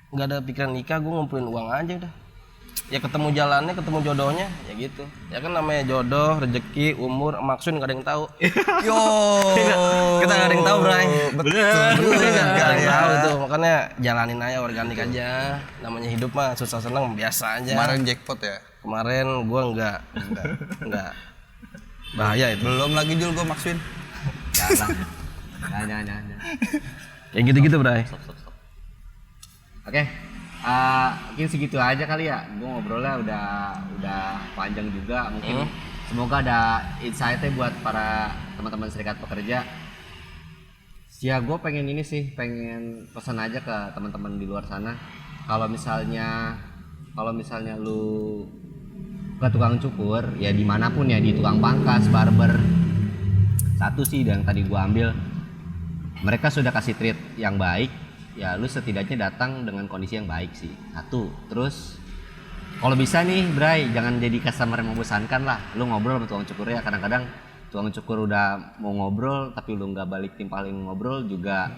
nggak ada pikiran nikah, gua ngumpulin uang aja udah. Ya ketemu jalannya, ketemu jodohnya, ya gitu. Ya kan namanya jodoh, rezeki, umur, maksud nggak ada yang tahu. Yo. Kita nggak ada yang tahu, Bray. Betul. Nggak ada yang tahu tuh, makanya jalanin aja, organik aja. Namanya hidup mah susah seneng biasa aja. Kemarin jackpot ya. Kemarin gua enggak. Bahaya itu. Belum lagi Jul gua maksudin. Jangan. Ya gitu-gitu, Bray. Stop. Oke. Mungkin segitu aja kali ya. Gue ngobrolnya udah panjang juga. Mungkin semoga ada insight-nya buat para teman-teman serikat pekerja. Ya gue pengen ini sih, pengen pesan aja ke teman-teman di luar sana. Kalau misalnya lu ke tukang cukur, ya dimanapun ya, di tukang pangkas, barber, satu sih yang tadi gue ambil, mereka sudah kasih treat yang baik, ya lu setidaknya datang dengan kondisi yang baik sih. Satu, terus kalau bisa nih Bray, jangan jadi customer yang membosankan lah. Lu ngobrol sama tukang cukur ya, kadang-kadang tukang cukur udah mau ngobrol tapi lu nggak balik timpalin ngobrol juga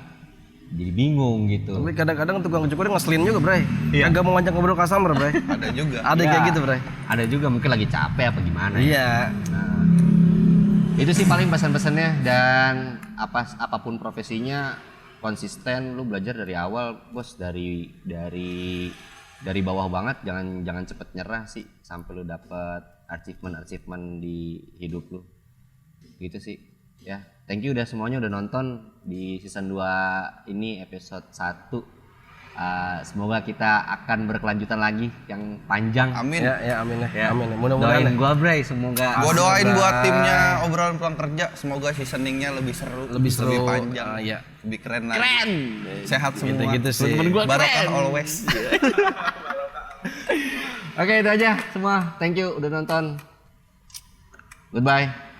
jadi bingung gitu. Tapi kadang-kadang tukang cukurnya ngeselin juga, Bray. Iya. Agak mau ngajak ngobrol customer, Bray. Ada juga. Ada Ya, kayak gitu, Bray. Ada juga mungkin lagi capek apa gimana. Iya. Nah, itu sih paling pesan-pesannya. Dan apapun profesinya, konsisten, lu belajar dari awal bos, dari bawah banget, jangan cepet nyerah sih sampai lu dapet achievement di hidup lu gitu sih ya. Thank you udah semuanya udah nonton di season 2 ini episode 1. Semoga kita akan berkelanjutan lagi yang panjang. Amin. Ya, amin ya. Ya. Amin ya. Mudah-mudahan. Doain gua Bray, semoga Gua doain buat timnya obrolan pulang kerja, semoga seasoningnya lebih seru, Lebih seru. lebih panjang, Iya. lebih keren lagi. keren. Sehat semua. Gitu-gitu sih. Temen gua Barokah keren. always. Oke, itu aja semua. Thank you udah nonton. Goodbye.